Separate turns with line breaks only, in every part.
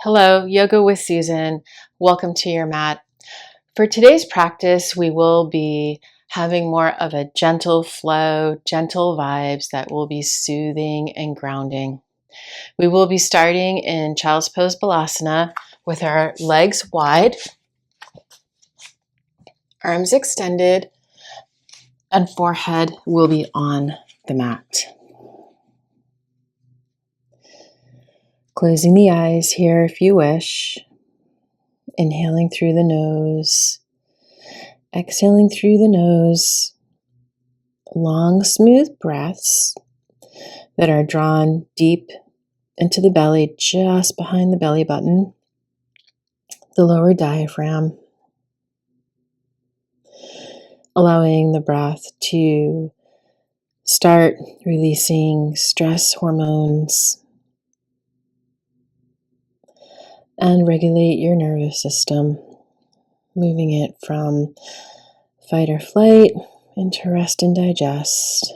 Hello, Yoga with Susan. Welcome to your mat. For today's practice, we will be having more of a gentle flow, gentle vibes that will be soothing and grounding. We will be starting in Child's Pose Balasana with our legs wide, arms extended, and forehead will be on the mat. Closing the eyes here if you wish. Inhaling through the nose, exhaling through the nose. Long, smooth breaths that are drawn deep into the belly, just behind the belly button, the lower diaphragm. Allowing the breath to start releasing stress hormones and regulate your nervous system, moving it from fight or flight into rest and digest.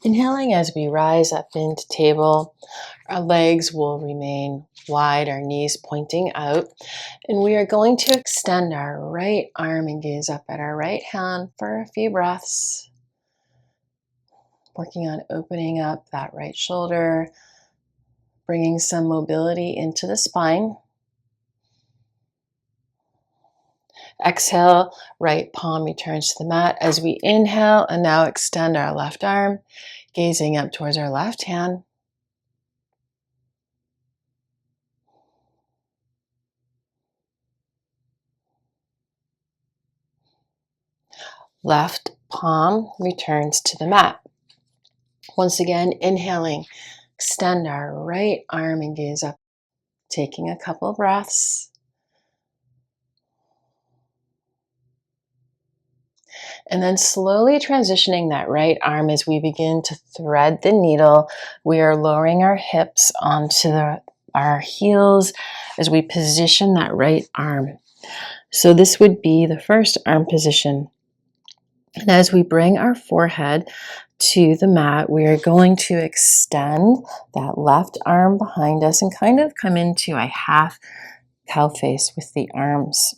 Inhaling as we rise up into table, our legs will remain wide, our knees pointing out, and we are going to extend our right arm and gaze up at our right hand for a few breaths, working on opening up that right shoulder, bringing some mobility into the spine. Exhale, right palm returns to the mat as we inhale and now extend our left arm, gazing up towards our left hand. Left palm returns to the mat. Once again, inhaling, extend our right arm and gaze up, taking a couple of breaths. And then slowly transitioning that right arm as we begin to thread the needle. We are lowering our hips onto our heels as we position that right arm. So this would be the first arm position. And as we bring our forehead to the mat, we are going to extend that left arm behind us and kind of come into a half cow face with the arms.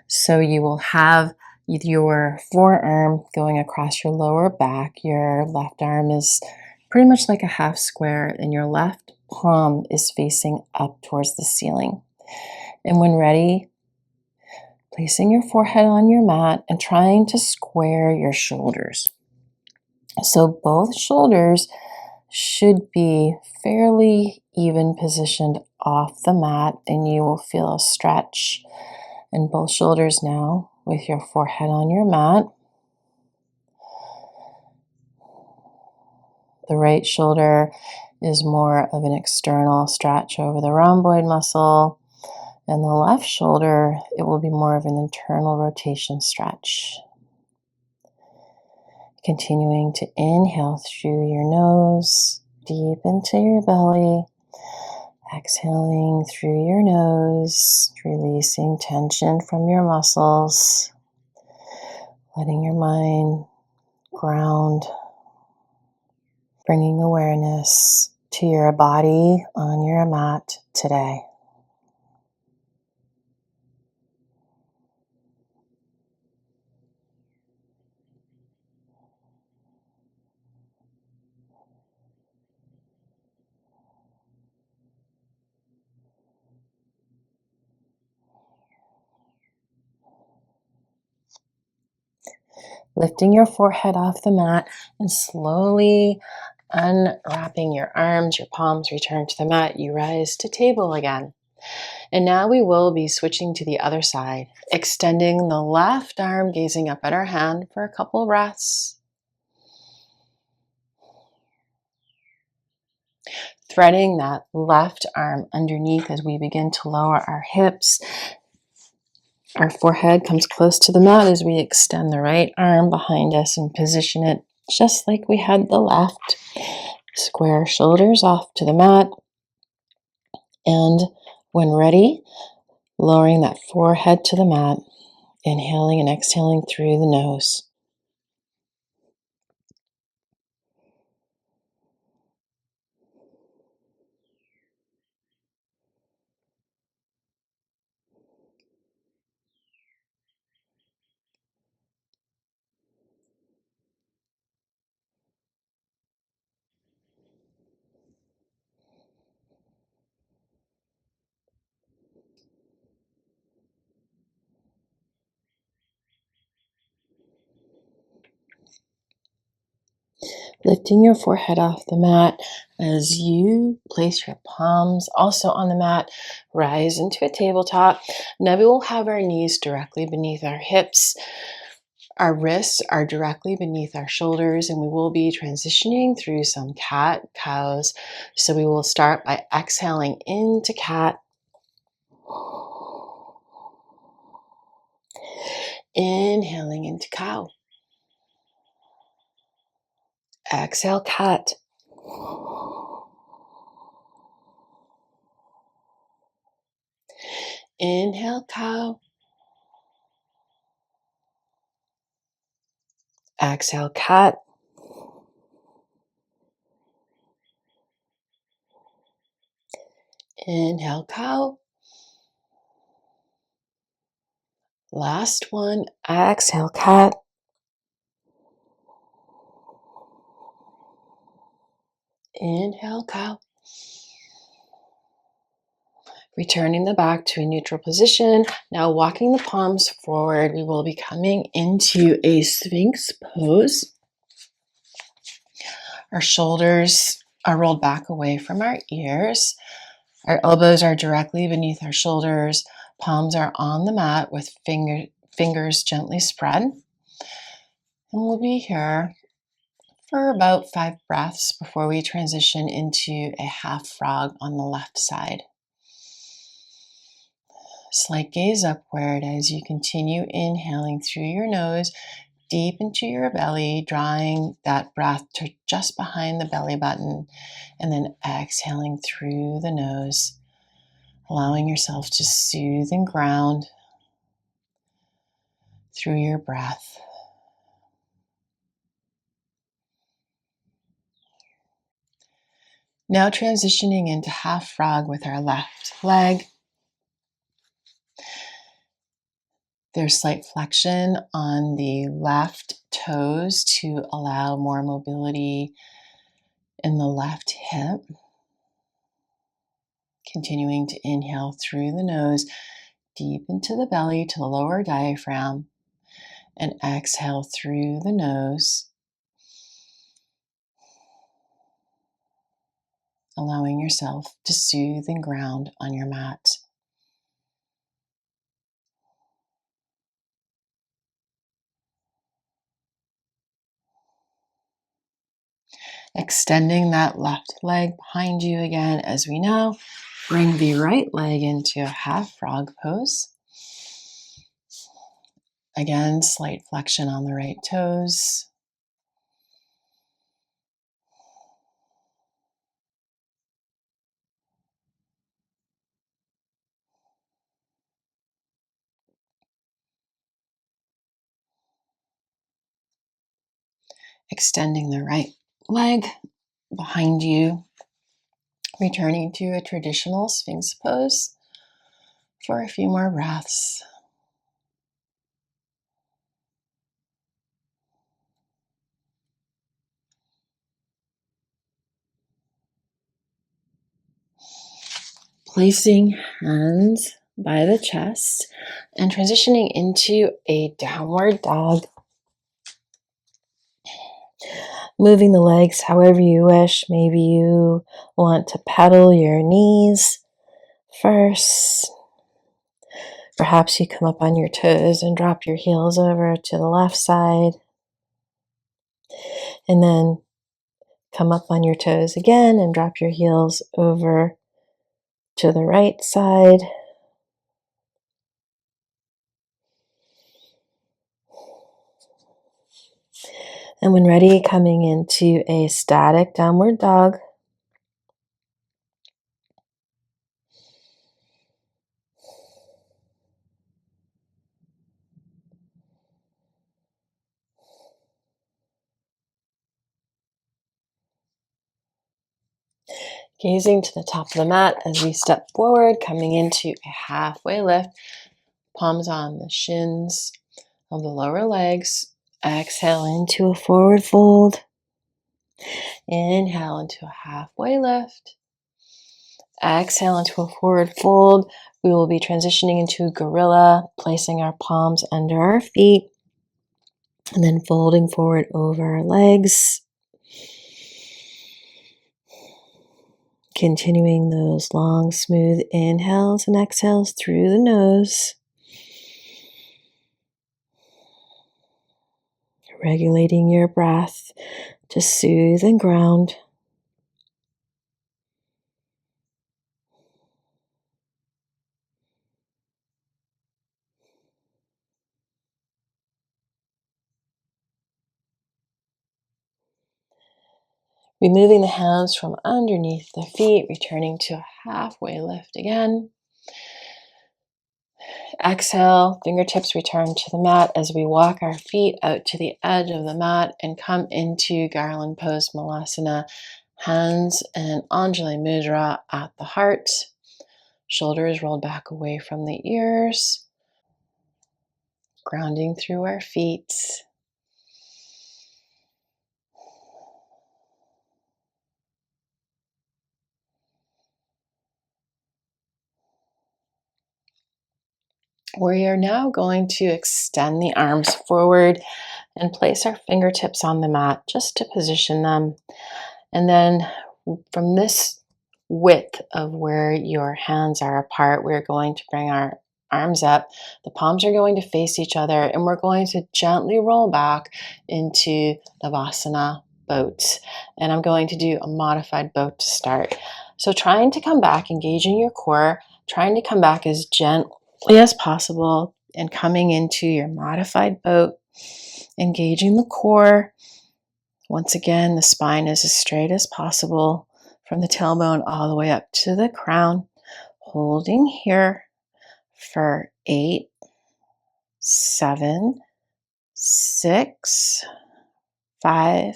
So you will have your forearm going across your lower back. Your left arm is pretty much like a half square, and your left palm is facing up towards the ceiling. And when ready, placing your forehead on your mat and trying to square your shoulders. So both shoulders should be fairly even positioned off the mat, and you will feel a stretch in both shoulders now with your forehead on your mat. The right shoulder is more of an external stretch over the rhomboid muscle, and the left shoulder, it will be more of an internal rotation stretch. Continuing to inhale through your nose, deep into your belly. Exhaling through your nose, releasing tension from your muscles. Letting your mind ground. Bringing awareness to your body on your mat today. Lifting your forehead off the mat and slowly unwrapping your arms, your palms return to the mat. You rise to table again. And now we will be switching to the other side, extending the left arm, gazing up at our hand for a couple of breaths. threading that left arm underneath as we begin to lower our hips. Our forehead comes close to the mat as we extend the right arm behind us and position it just like we had the left. Square shoulders off to the mat. And when ready, lowering that forehead to the mat, inhaling and exhaling through the nose. Lifting your forehead off the mat as you place your palms also on the mat, rise into a tabletop. Now we will have our knees directly beneath our hips. Our wrists are directly beneath our shoulders, and we will be transitioning through some cat cows. So we will start by exhaling into cat. Inhaling into cow. Exhale, cat. Inhale, cow. Exhale, cat. Inhale, cow. Last one. Exhale, cat. Inhale, cow. Returning the back to a neutral position. Now walking the palms forward, we will be coming into a Sphinx pose. Our shoulders are rolled back away from our ears. Our elbows are directly beneath our shoulders. Palms are on the mat with fingers gently spread. And we'll be here for about 5 breaths before we transition into a half frog on the left side. Slight gaze upward as you continue inhaling through your nose, deep into your belly, drawing that breath to just behind the belly button, and then exhaling through the nose, allowing yourself to soothe and ground through your breath. Now transitioning into half frog with our left leg. There's slight flexion on the left toes to allow more mobility in the left hip. Continuing to inhale through the nose, deep into the belly to the lower diaphragm, and exhale through the nose, allowing yourself to soothe and ground on your mat. Extending that left leg behind you again as we now bring the right leg into a half frog pose. Again, slight flexion on the right toes. Extending the right leg behind you. Returning to a traditional Sphinx pose for a few more breaths. Placing hands by the chest and transitioning into a downward dog. Moving the legs however you wish. Maybe you want to pedal your knees first. Perhaps you come up on your toes and drop your heels over to the left side. And then Come up on your toes again and drop your heels over to the right side. And when ready, coming into a static downward dog. Gazing to the top of the mat as we step forward, coming into a halfway lift. Palms on the shins of the lower legs. Exhale into a forward fold. Inhale into a halfway lift. Exhale into a forward fold. We will be transitioning into gorilla, placing our palms under our feet and then folding forward over our legs. Continuing those long, smooth inhales and exhales through the nose. Regulating your breath to soothe and ground. Removing the hands from underneath the feet, returning to a halfway lift again. Exhale, fingertips return to the mat as we walk our feet out to the edge of the mat and come into Garland Pose Malasana. Hands and Anjali Mudra at the heart. Shoulders rolled back away from the ears. Grounding through our feet. We are now going to extend the arms forward and place our fingertips on the mat just to position them. And then from this width of where your hands are apart, we're going to bring our arms up. The palms are going to face each other and we're going to gently roll back into Savasana boat. And I'm going to do a modified boat to start. So trying to come back, engaging your core, trying to come back as gently as possible and coming into your modified boat, engaging the core. Once again, the spine is as straight as possible from the tailbone all the way up to the crown. Holding here for 8, 7, 6, 5,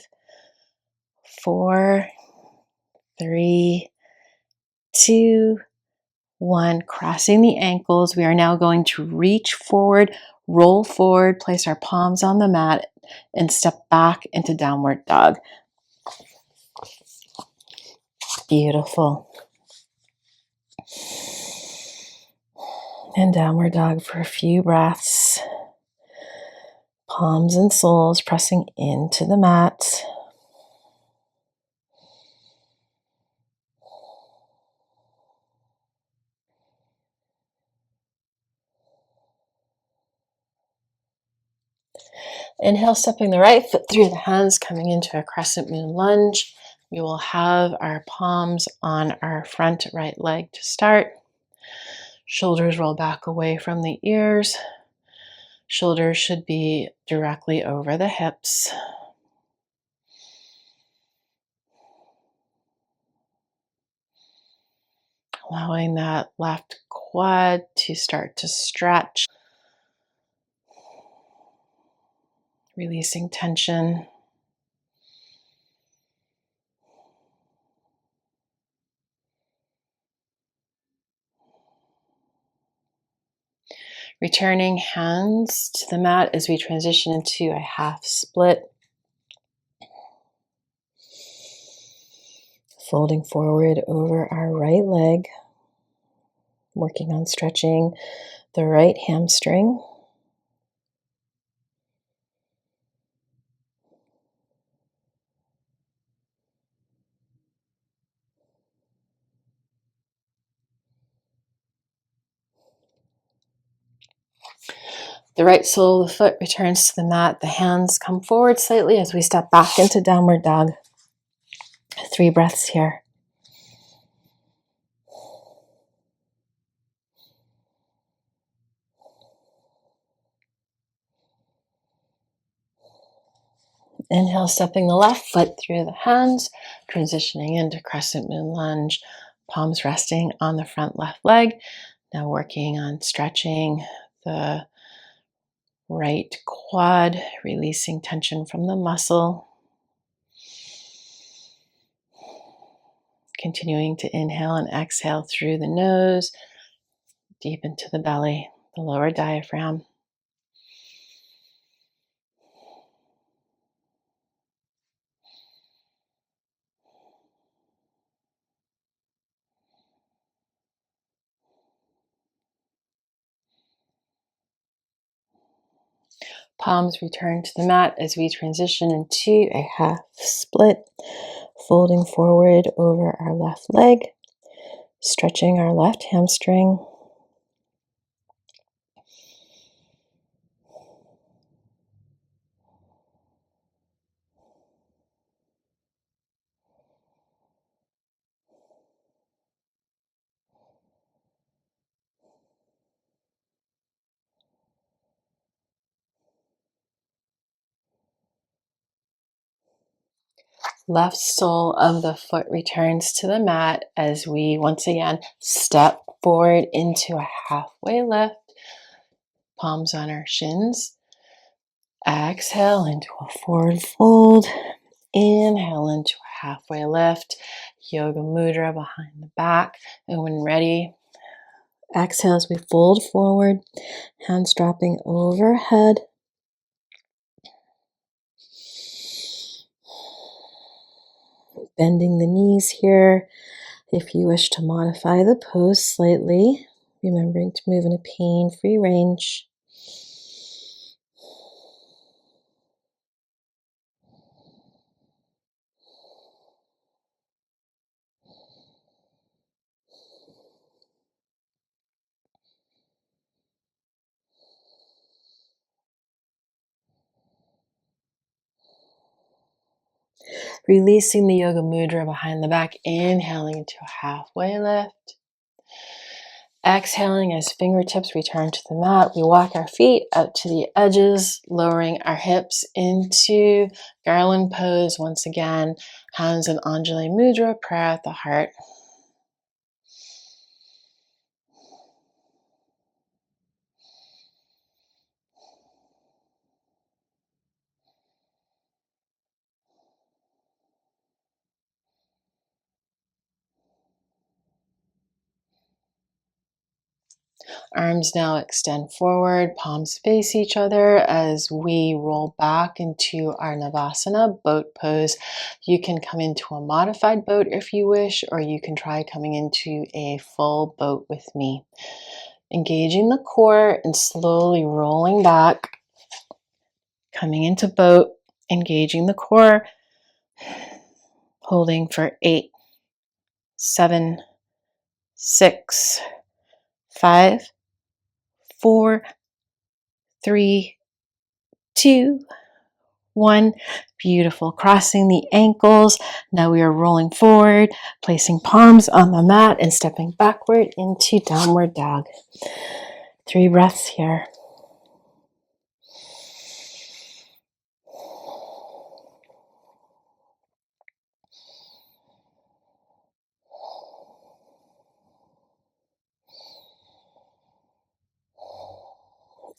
4, 3, 2, 1. Crossing the ankles. We are now going to reach forward, roll forward, place our palms on the mat, and step back into downward dog. Beautiful. And downward dog for a few breaths. Palms and soles pressing into the mat. Inhale, stepping the right foot through the hands, coming into a crescent moon lunge. We will have our palms on our front right leg to start. Shoulders roll back away from the ears. Shoulders should be directly over the hips. Allowing that left quad to start to stretch. Releasing tension. Returning hands to the mat as we transition into a half split. Folding forward over our right leg. Working on stretching the right hamstring. The right sole of the foot returns to the mat. The hands come forward slightly as we step back into downward dog. 3 breaths here. Inhale, stepping the left foot through the hands, transitioning into crescent moon lunge, palms resting on the front left leg. Now working on stretching the right quad, releasing tension from the muscle. Continuing to inhale and exhale through the nose, deep into the belly, the lower diaphragm. Palms return to the mat as we transition into a half split, folding forward over our left leg, stretching our left hamstring. Left sole of the foot returns to the mat as we once again step forward into a halfway lift. Palms on our shins. Exhale into a forward fold. Inhale into a halfway lift. Yoga mudra behind the back. And when ready, exhale as we fold forward. Hands dropping overhead. Bending the knees here. If you wish to modify the pose slightly, remembering to move in a pain-free range. Releasing the yoga mudra behind the back, inhaling into a halfway lift. Exhaling as fingertips return to the mat, we walk our feet out to the edges, lowering our hips into garland pose once again. Hands in Anjali Mudra, prayer at the heart. Arms now extend forward, palms face each other as we roll back into our Navasana boat pose. You can come into a modified boat if you wish, or you can try coming into a full boat with me. Engaging the core and slowly rolling back, coming into boat, engaging the core, holding for 8, 7, 6, 5, 4, 3, 2, 1. Beautiful. Crossing the ankles. Now we are rolling forward, placing palms on the mat and stepping backward into downward dog. 3 breaths here.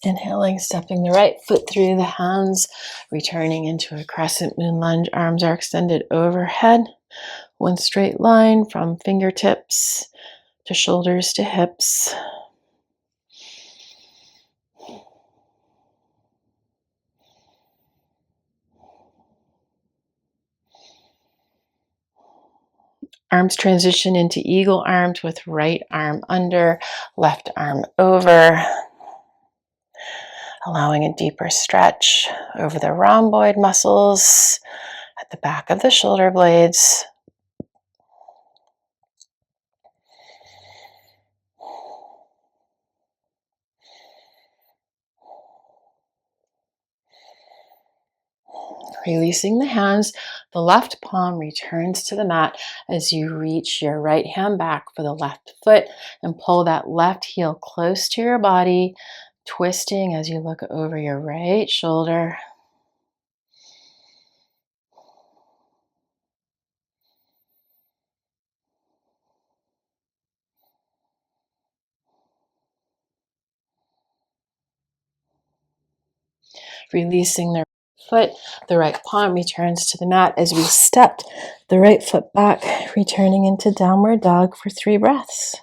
Inhaling, stepping the right foot through the hands, returning into a crescent moon lunge. Arms are extended overhead. One straight line from fingertips to shoulders to hips. Arms transition into eagle arms with right arm under, left arm over. Allowing a deeper stretch over the rhomboid muscles at the back of the shoulder blades. Releasing the hands, The left palm returns to the mat as you reach your right hand back for the left foot and pull that left heel close to your body, twisting as you look over your right shoulder. Releasing the foot, the right palm returns to the mat as we step the right foot back, returning into downward dog for 3 breaths.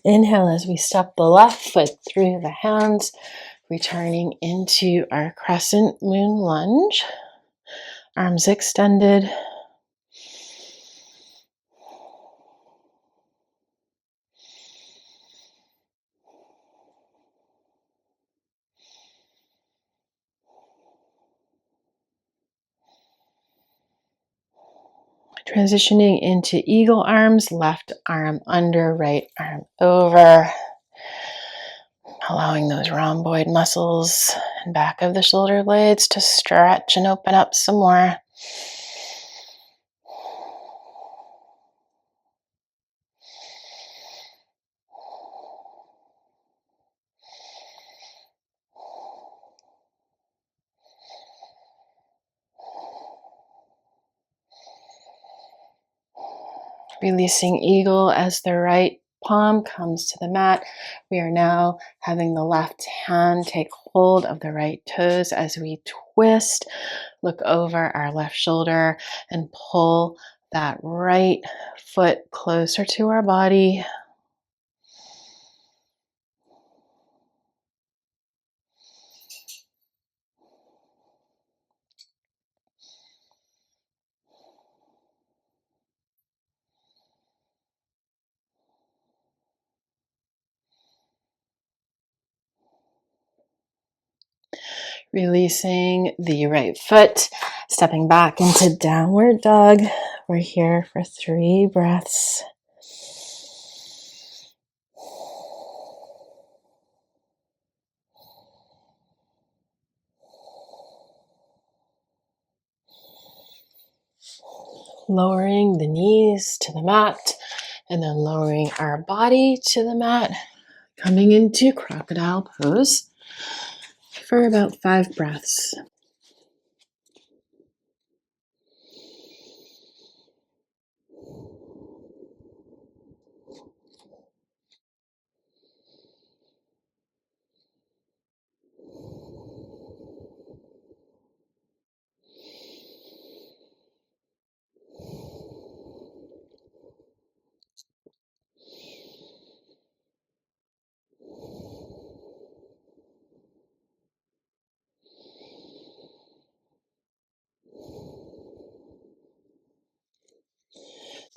Inhale as we step the left foot through the hands, returning into our crescent moon lunge. Arms extended. Transitioning into eagle arms, left arm under, right arm over. Allowing those rhomboid muscles and back of the shoulder blades to stretch and open up some more. Releasing eagle as the right palm comes to the mat. We are now having the left hand take hold of the right toes as we twist, look over our left shoulder and pull that right foot closer to our body. Releasing the right foot, stepping back into downward dog. We're here for 3 breaths. Lowering the knees to the mat and then lowering our body to the mat, coming into crocodile pose for about 5 breaths.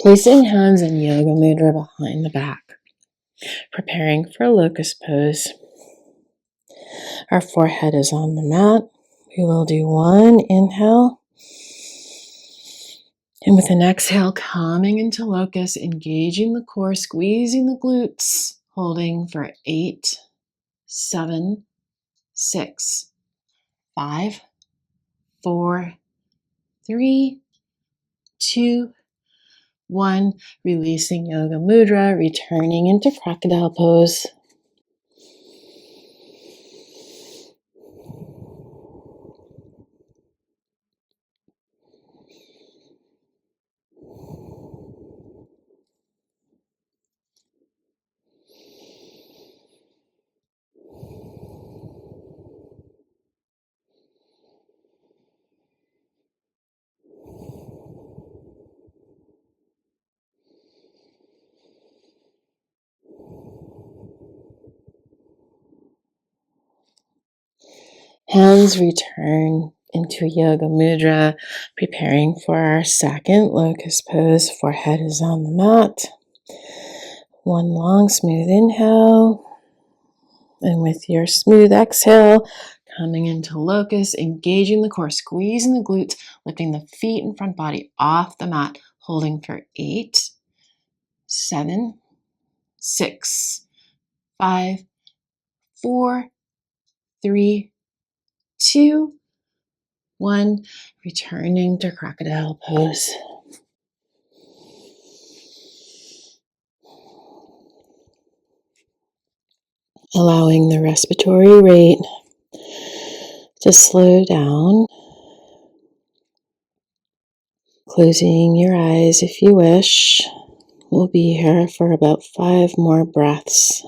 Placing hands in yoga mudra behind the back, preparing for locust pose. Our forehead is on the mat. We will do 1 inhale. And with an exhale, coming into locust, engaging the core, squeezing the glutes, holding for 8, 7, 6, 5, 4, 3, 2, 1. Releasing yoga mudra, returning into crocodile pose. Hands return into yoga mudra, preparing for our second locust pose. Forehead is on the mat. 1 long, smooth inhale. And with your smooth exhale, coming into locust, engaging the core, squeezing the glutes, lifting the feet and front body off the mat, Holding for 8, 7, 6, 5, 4, 3, 2, 1. Returning to crocodile pose. Allowing the respiratory rate to slow down. Closing your eyes if you wish. We'll be here for about 5 more breaths.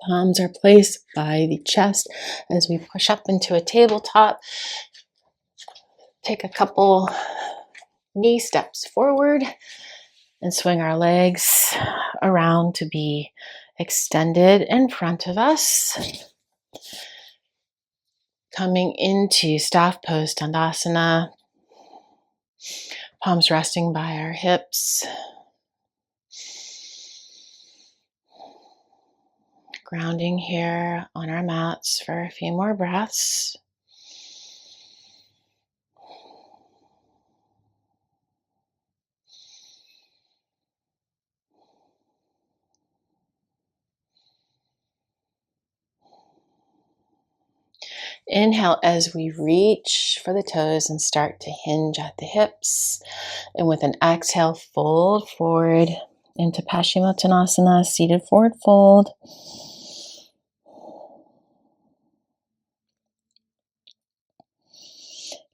Palms are placed by the chest as we push up into a tabletop. Take a couple knee steps forward and swing our legs around to be extended in front of us. Coming into staff pose, Dandasana. Palms resting by our hips. Grounding here on our mats for a few more breaths. Inhale as we reach for the toes and start to hinge at the hips. And with an exhale, fold forward into Paschimottanasana, seated forward fold.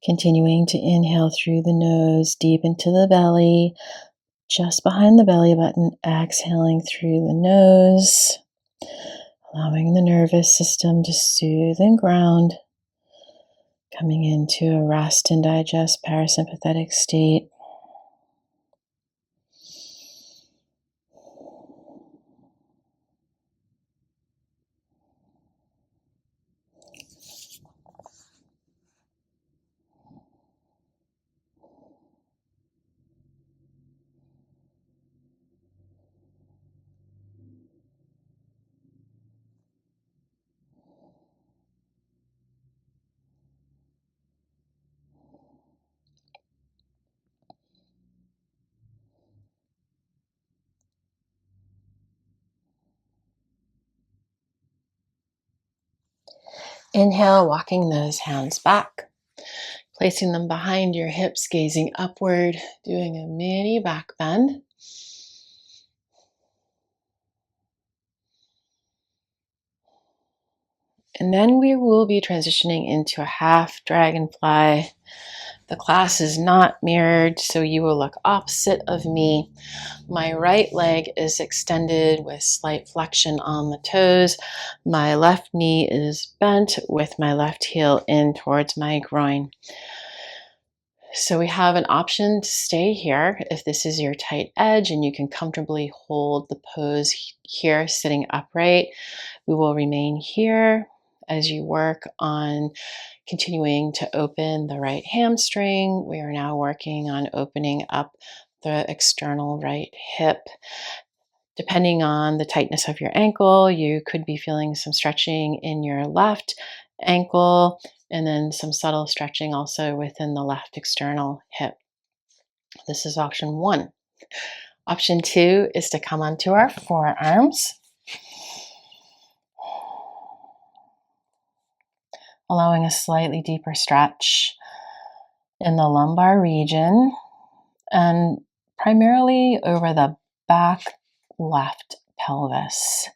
Continuing to inhale through the nose, deep into the belly, just behind the belly button, exhaling through the nose, allowing the nervous system to soothe and ground, coming into a rest and digest parasympathetic state. Inhale, walking those hands back, placing them behind your hips, gazing upward, doing a mini back bend. And then we will be transitioning into a half dragonfly. The class is not mirrored, so you will look opposite of me. My right leg is extended with slight flexion on the toes. My left knee is bent with my left heel in towards my groin. So we have an option to stay here if this is your tight edge and you can comfortably hold the pose here sitting upright. We will remain here as you work on continuing to open the right hamstring. We are now working on opening up the external right hip. Depending on the tightness of your ankle, you could be feeling some stretching in your left ankle and then some subtle stretching also within the left external hip. This is option 1. Option 2 is to come onto our forearms, allowing a slightly deeper stretch in the lumbar region and primarily over the back left pelvis.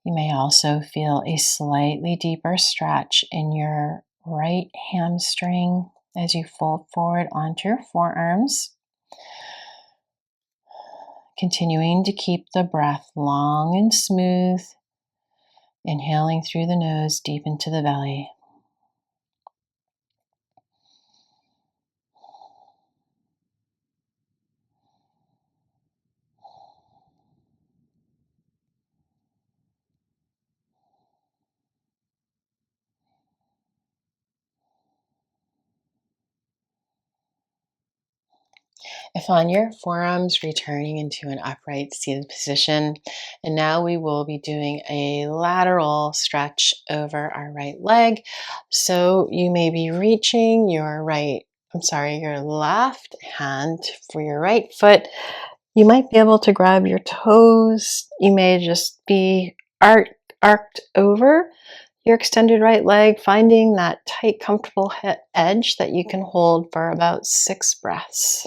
You may also feel a slightly deeper stretch in your right hamstring as you fold forward onto your forearms. Continuing to keep the breath long and smooth, inhaling through the nose deep into the belly. If on your forearms, returning into an upright seated position. And now we will be doing a lateral stretch over our right leg. So you may be reaching your your left hand for your right foot. You might be able to grab your toes. You may just be arced over your extended right leg, finding that tight, comfortable edge that you can hold for about 6 breaths.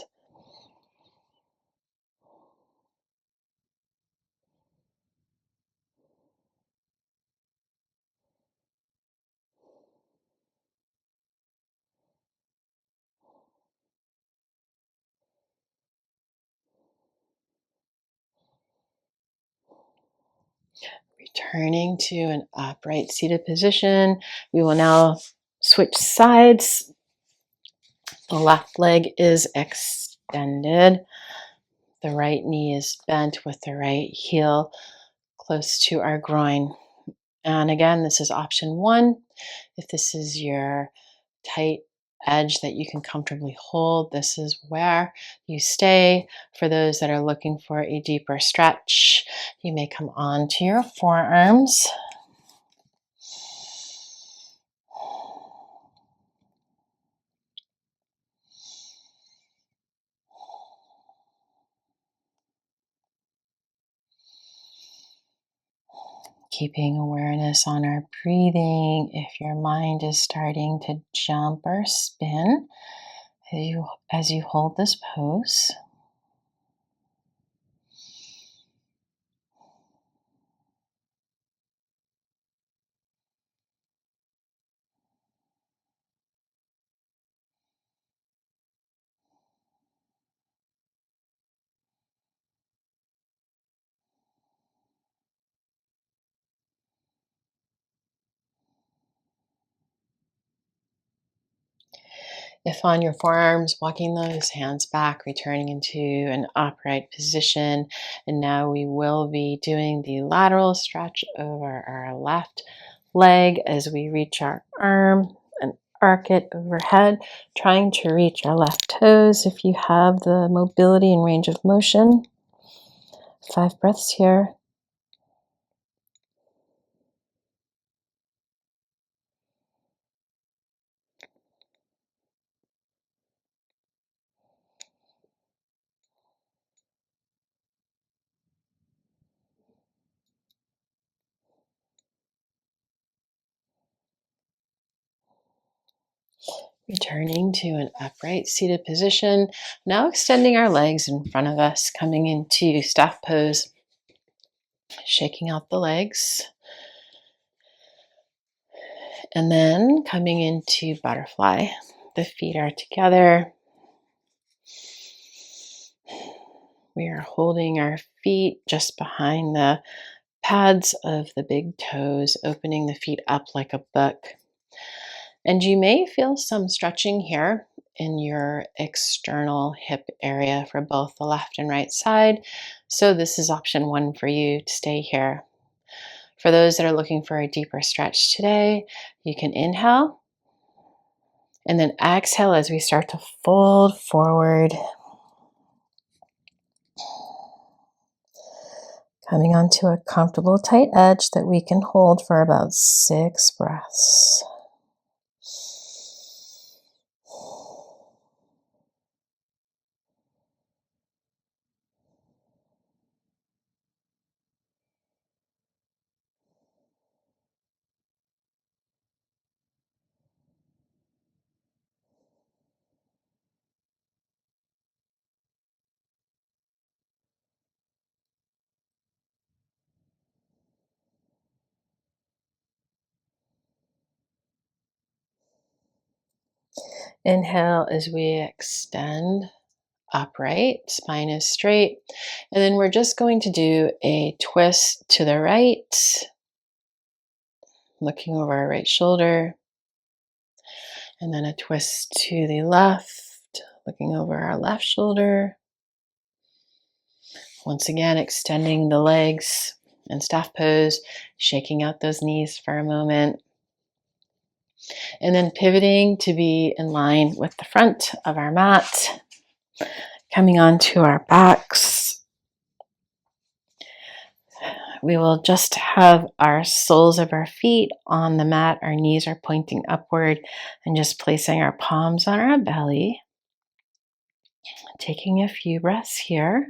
Returning to an upright seated position. We will now switch sides. The left leg is extended. The right knee is bent with the right heel close to our groin. And again, this is option 1. If this is your tight edge that you can comfortably hold, this is where you stay. For those that are looking for a deeper stretch, you may come onto your forearms. Keeping awareness on our breathing. If your mind is starting to jump or spin as you hold this pose. If on your forearms, walking those hands back, returning into an upright position. And now we will be doing the lateral stretch over our left leg as we reach our arm and arc it overhead, trying to reach our left toes if you have the mobility and range of motion. 5 breaths here. Returning to an upright seated position. Now extending our legs in front of us, coming into staff pose, shaking out the legs. And then coming into butterfly. The feet are together. We are holding our feet just behind the pads of the big toes, opening the feet up like a book. And you may feel some stretching here in your external hip area for both the left and right side. So this is option 1 for you to stay here. For those that are looking for a deeper stretch today, you can inhale and then exhale as we start to fold forward. Coming onto a comfortable tight edge that we can hold for about 6 breaths. Inhale as we extend upright, spine is straight. And then we're just going to do a twist to the right, looking over our right shoulder. And then a twist to the left, looking over our left shoulder. Once again, extending the legs in staff pose, shaking out those knees for a moment. And then pivoting to be in line with the front of our mat. Coming onto our backs, we will just have our soles of our feet on the mat. Our knees are pointing upward and just placing our palms on our belly. Taking a few breaths here.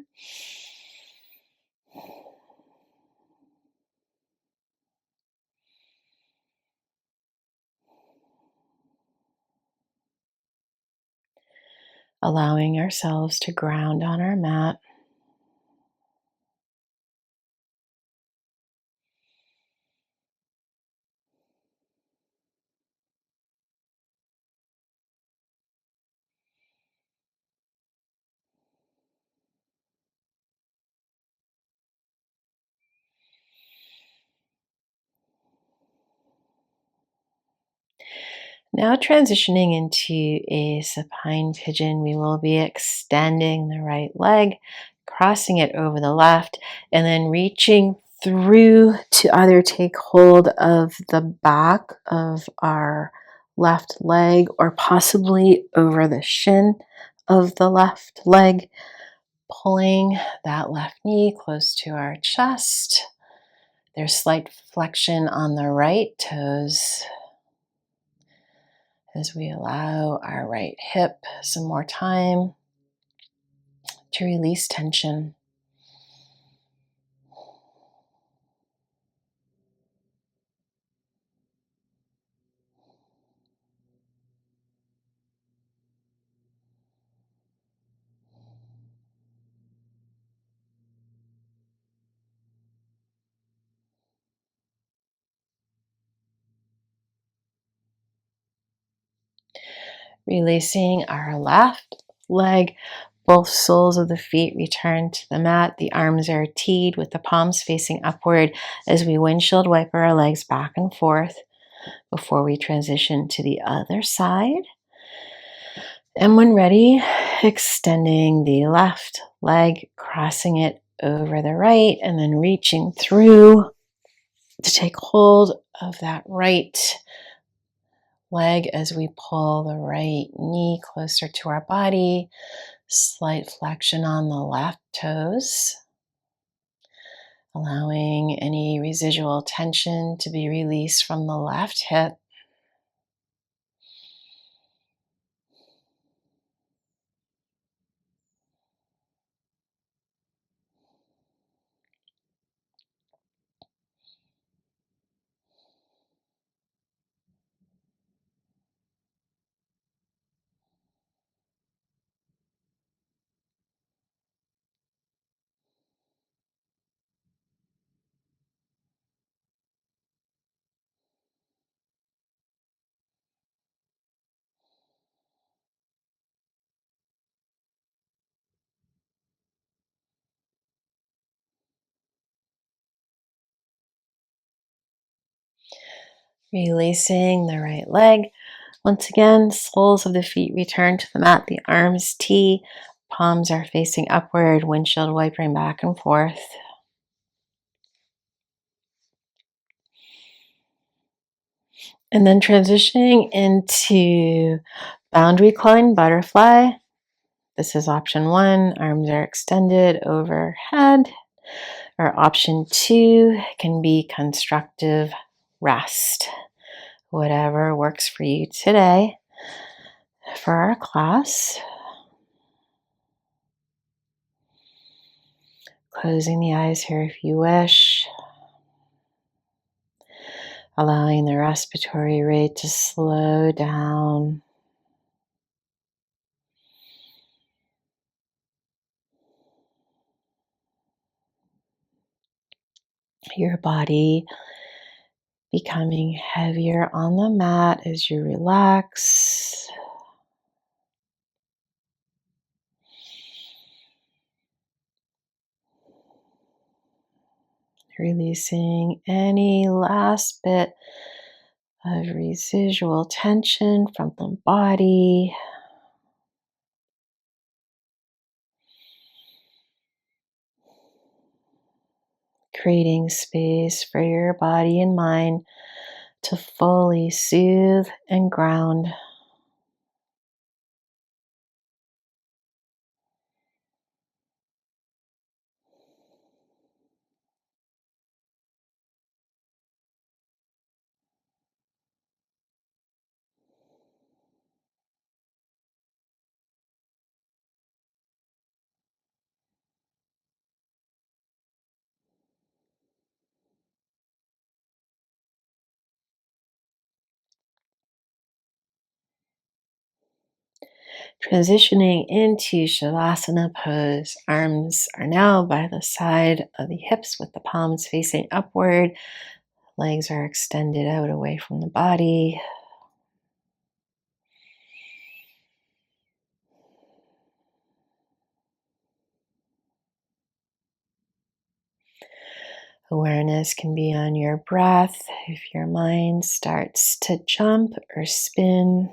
Allowing ourselves to ground on our mat. Now transitioning into a supine pigeon, we will be extending the right leg, crossing it over the left, and then reaching through to either take hold of the back of our left leg or possibly over the shin of the left leg, pulling that left knee close to our chest. There's slight flexion on the right toes as we allow our right hip some more time to release tension. Releasing our left leg, both soles of the feet return to the mat. The arms are teed with the palms facing upward as we windshield wiper our legs back and forth before we transition to the other side. And when ready, extending the left leg, crossing it over the right, and then reaching through to take hold of that right leg as we pull the right knee closer to our body. Slight flexion on the left toes, allowing any residual tension to be released from the left hip. Releasing the right leg. Once again, soles of the feet return to the mat. The arms tee, palms are facing upward, windshield wipering back and forth. And then transitioning into boundary climb butterfly. This is option 1, arms are extended overhead. Or option 2 can be constructive rest. Whatever works for you today. For our class, closing the eyes here if you wish. Allowing the respiratory rate to slow down. Your body becoming heavier on the mat as you relax. Releasing any last bit of residual tension from the body. Creating space for your body and mind to fully soothe and ground. Transitioning into Savasana pose. Arms are now by the side of the hips with the palms facing upward. Legs are extended out away from the body. Awareness can be on your breath if your mind starts to jump or spin,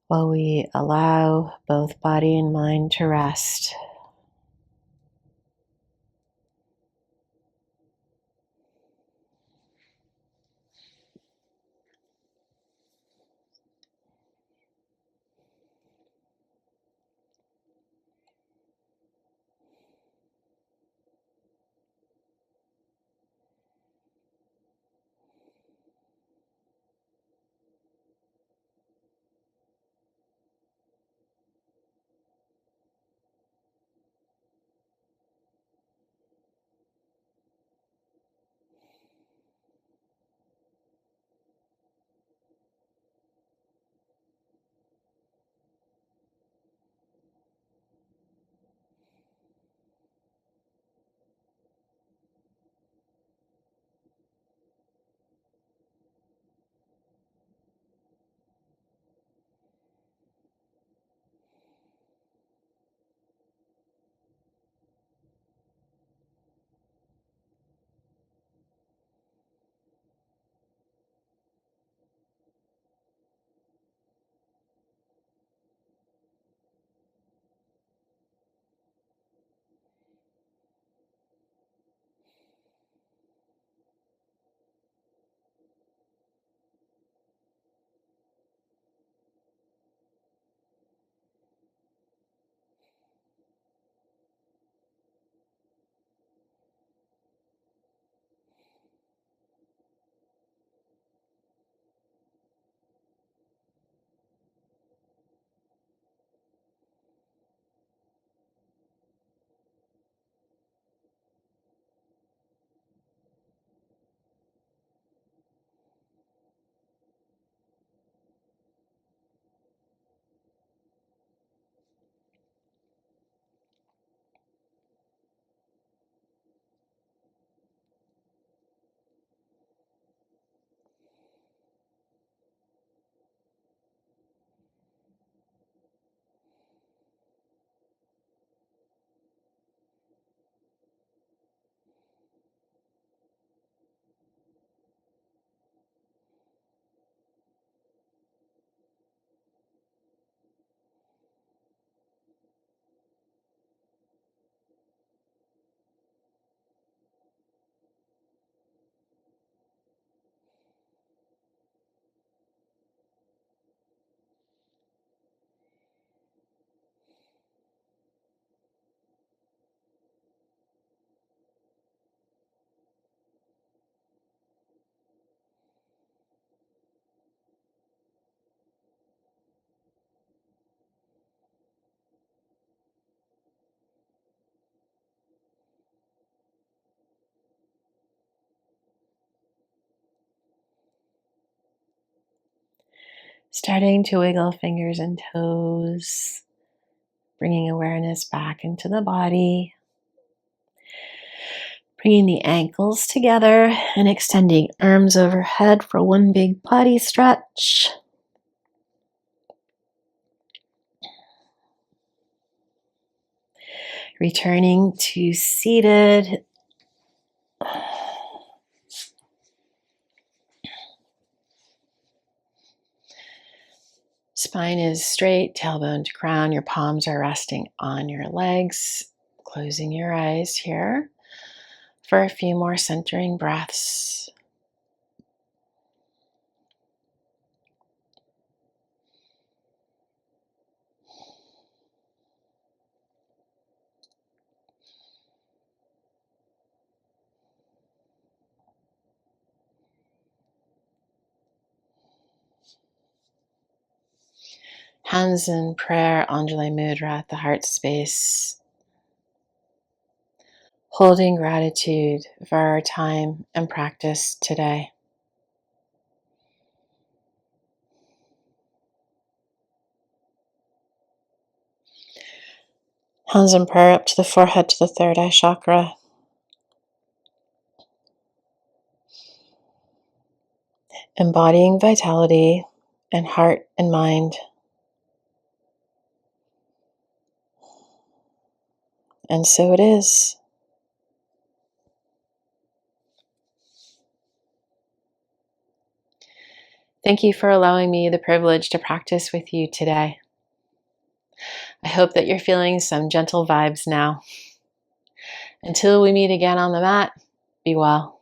while we allow both body and mind to rest. Starting to wiggle fingers and toes, bringing awareness back into the body. Bringing the ankles together and extending arms overhead for one big body stretch. Returning to seated. Spine is straight, tailbone to crown. Your palms are resting on your legs. Closing your eyes here for a few more centering breaths. Hands in prayer, Anjali Mudra at the heart space. Holding gratitude for our time and practice today. Hands in prayer up to the forehead, to the third eye chakra. Embodying vitality and heart and mind. And so it is. Thank you for allowing me the privilege to practice with you today. I hope that you're feeling some gentle vibes now. Until we meet again on the mat, be well.